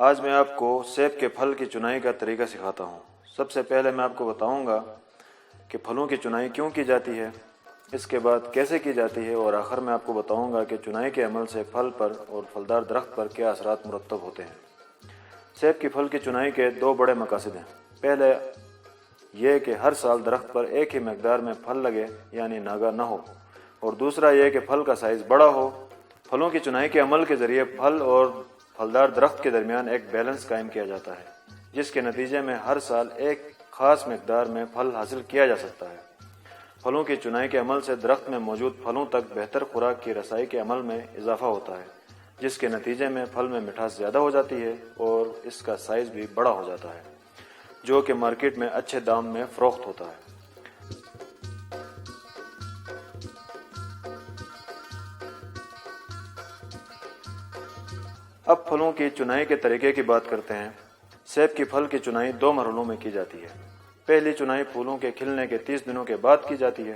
آج میں آپ کو سیب کے پھل کی چنائی کا طریقہ سکھاتا ہوں۔ سب سے پہلے میں آپ کو بتاؤں گا کہ پھلوں کی چنائی کیوں کی جاتی ہے، اس کے بعد کیسے کی جاتی ہے، اور آخر میں آپ کو بتاؤں گا کہ چنائی کے عمل سے پھل پر اور پھلدار درخت پر کیا اثرات مرتب ہوتے ہیں۔ سیب کی پھل کی چنائی کے دو بڑے مقاصد ہیں۔ پہلے یہ کہ ہر سال درخت پر ایک ہی مقدار میں پھل لگے، یعنی ناگا نہ ہو، اور دوسرا یہ کہ پھل کا سائز بڑا ہو۔ پھلوں کی چنائی کے عمل کے ذریعے پھل اور پھلدار درخت کے درمیان ایک بیلنس قائم کیا جاتا ہے، جس کے نتیجے میں ہر سال ایک خاص مقدار میں پھل حاصل کیا جا سکتا ہے۔ پھلوں کی چنائی کے عمل سے درخت میں موجود پھلوں تک بہتر خوراک کی رسائی کے عمل میں اضافہ ہوتا ہے، جس کے نتیجے میں پھل میں مٹھاس زیادہ ہو جاتی ہے اور اس کا سائز بھی بڑا ہو جاتا ہے، جو کہ مارکیٹ میں اچھے دام میں فروخت ہوتا ہے۔ اب پھلوں کی چنائی کے طریقے کی بات کرتے ہیں۔ سیب کی پھل کی چنائی دو مرحلوں میں کی جاتی ہے۔ پہلی چنائی پھولوں کے کھلنے کے 30 دنوں کے بعد کی جاتی ہے۔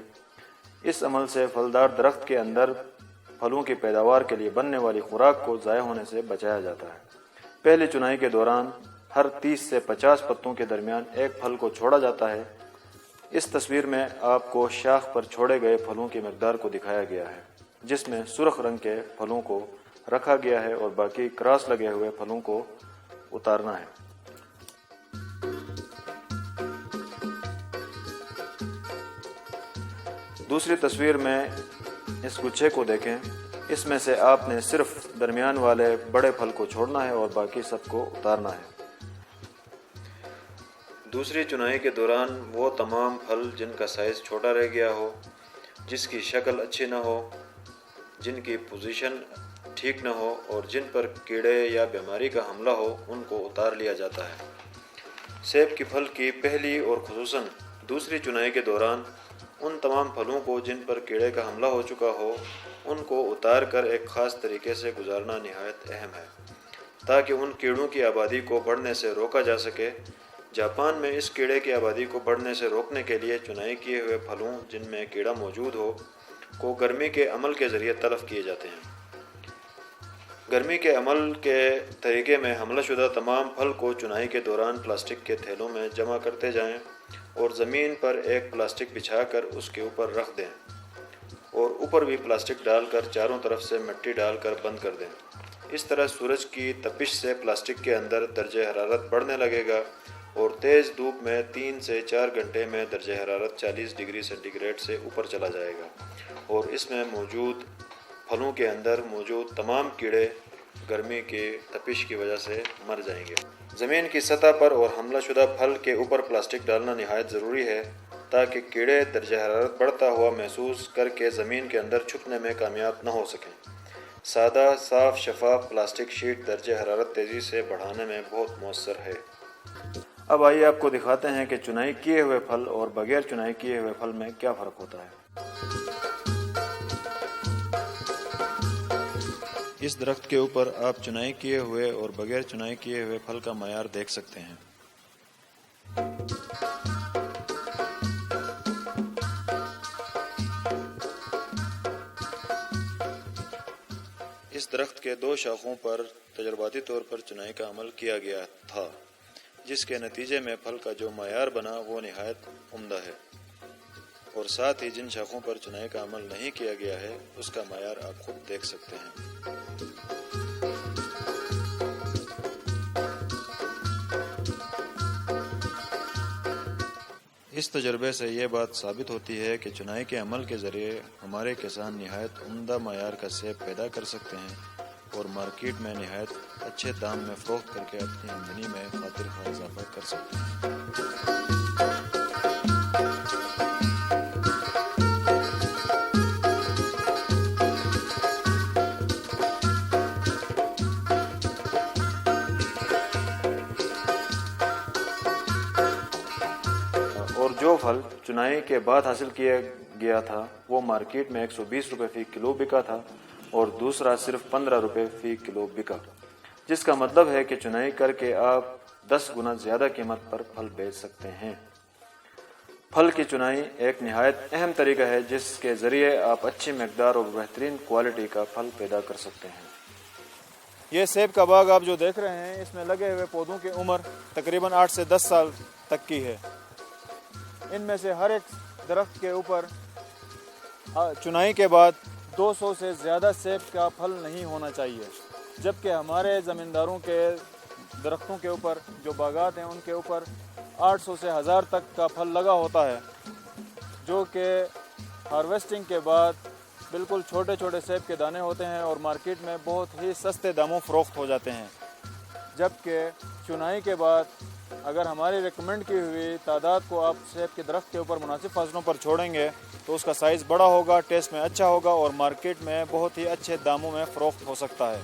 اس عمل سے پھلدار درخت کے اندر پھلوں کی پیداوار کے لیے بننے والی خوراک کو ضائع ہونے سے بچایا جاتا ہے۔ پہلی چنائی کے دوران ہر 30 سے 50 پتوں کے درمیان ایک پھل کو چھوڑا جاتا ہے۔ اس تصویر میں آپ کو شاخ پر چھوڑے گئے پھلوں کی مقدار کو دکھایا گیا ہے، جس میں سرخ رنگ کے پھلوں کو رکھا گیا ہے اور باقی کراس لگے ہوئے پھلوں کو اتارنا ہے۔ دوسری تصویر میں اس گچھے کو دیکھیں۔ اس میں سے آپ نے صرف درمیان والے بڑے پھل کو چھوڑنا ہے اور باقی سب کو اتارنا ہے۔ دوسری چنائی کے دوران وہ تمام پھل جن کا سائز چھوٹا رہ گیا ہو، جس کی شکل اچھی نہ ہو، جن کی پوزیشن ٹھیک نہ ہو اور جن پر کیڑے یا بیماری کا حملہ ہو، ان کو اتار لیا جاتا ہے۔ سیب کی پھل کی پہلی اور خصوصاً دوسری چنائی کے دوران ان تمام پھلوں کو جن پر کیڑے کا حملہ ہو چکا ہو، ان کو اتار کر ایک خاص طریقے سے گزارنا نہایت اہم ہے، تاکہ ان کیڑوں کی آبادی کو بڑھنے سے روکا جا سکے۔ جاپان میں اس کیڑے کی آبادی کو بڑھنے سے روکنے کے لیے چنائی کیے ہوئے پھلوں جن میں کیڑا موجود ہو کو گرمی کے عمل کے ذریعے تلف کیے جاتے ہیں۔ گرمی کے عمل کے طریقے میں حملہ شدہ تمام پھل کو چنائی کے دوران پلاسٹک کے تھیلوں میں جمع کرتے جائیں اور زمین پر ایک پلاسٹک بچھا کر اس کے اوپر رکھ دیں، اور اوپر بھی پلاسٹک ڈال کر چاروں طرف سے مٹی ڈال کر بند کر دیں۔ اس طرح سورج کی تپش سے پلاسٹک کے اندر درجہ حرارت بڑھنے لگے گا اور تیز دھوپ میں 3 سے 4 گھنٹے میں درجہ حرارت 40 ڈگری سینٹی گریڈ سے اوپر چلا جائے گا، اور اس میں موجود پھلوں کے اندر موجود تمام کیڑے گرمی کی تپش کی وجہ سے مر جائیں گے۔ زمین کی سطح پر اور حملہ شدہ پھل کے اوپر پلاسٹک ڈالنا نہایت ضروری ہے، تاکہ کیڑے درجہ حرارت بڑھتا ہوا محسوس کر کے زمین کے اندر چھپنے میں کامیاب نہ ہو سکیں۔ سادہ، صاف، شفاف پلاسٹک شیٹ درجہ حرارت تیزی سے بڑھانے میں بہت مؤثر ہے۔ اب آئیے آپ کو دکھاتے ہیں کہ چنائی کیے ہوئے پھل اور بغیر چنائی کیے ہوئے پھل میں کیا فرق ہوتا ہے۔ اس درخت کے اوپر آپ چنائی کیے ہوئے اور بغیر چنائی کیے ہوئے پھل کا معیار دیکھ سکتے ہیں۔ اس درخت کے 2 شاخوں پر تجرباتی طور پر چنائی کا عمل کیا گیا تھا، جس کے نتیجے میں پھل کا جو معیار بنا وہ نہایت عمدہ ہے، اور ساتھ ہی جن شاخوں پر چنائی کا عمل نہیں کیا گیا ہے اس کا معیار آپ خود دیکھ سکتے ہیں۔ اس تجربے سے یہ بات ثابت ہوتی ہے کہ چنائی کے عمل کے ذریعے ہمارے کسان نہایت عمدہ معیار کا سیب پیدا کر سکتے ہیں اور مارکیٹ میں نہایت اچھے دام میں فروخت کر کے اپنی آمدنی میں خاطر خواہ اضافہ کر سکتے ہیں۔ اور جو پھل چنائی کے بعد حاصل کیا گیا تھا وہ مارکیٹ میں 120 روپے فی کلو بکا تھا اور دوسرا صرف 15 روپے فی کلو بکا، جس کا مطلب ہے کہ چنائی کر کے آپ 10 گنا زیادہ قیمت پر پھل بیچ سکتے ہیں۔ پھل کی چنائی ایک نہایت اہم طریقہ ہے جس کے ذریعے آپ اچھی مقدار اور بہترین کوالٹی کا پھل پیدا کر سکتے ہیں۔ یہ سیب کا باغ آپ جو دیکھ رہے ہیں، اس میں لگے ہوئے پودوں کی عمر تقریباً 8 سے 10 سال تک کی ہے۔ ان میں سے ہر ایک درخت کے اوپر چنائی کے بعد 200 سے زیادہ سیب کا پھل نہیں ہونا چاہیے، جبکہ ہمارے زمینداروں کے درختوں کے اوپر، جو باغات ہیں، ان کے اوپر 800 سے 1000 تک کا پھل لگا ہوتا ہے، جو کہ ہارویسٹنگ کے بعد بالکل چھوٹے چھوٹے سیب کے دانے ہوتے ہیں اور مارکیٹ میں بہت ہی سستے داموں فروخت ہو جاتے ہیں۔ جبکہ چنائی کے بعد اگر ہماری ریکمنڈ کی ہوئی تعداد کو آپ سیب کے درخت کے اوپر مناسب فاصلوں پر چھوڑیں گے تو اس کا سائز بڑا ہوگا، ٹیسٹ میں اچھا ہوگا اور مارکیٹ میں بہت ہی اچھے داموں میں فروخت ہو سکتا ہے۔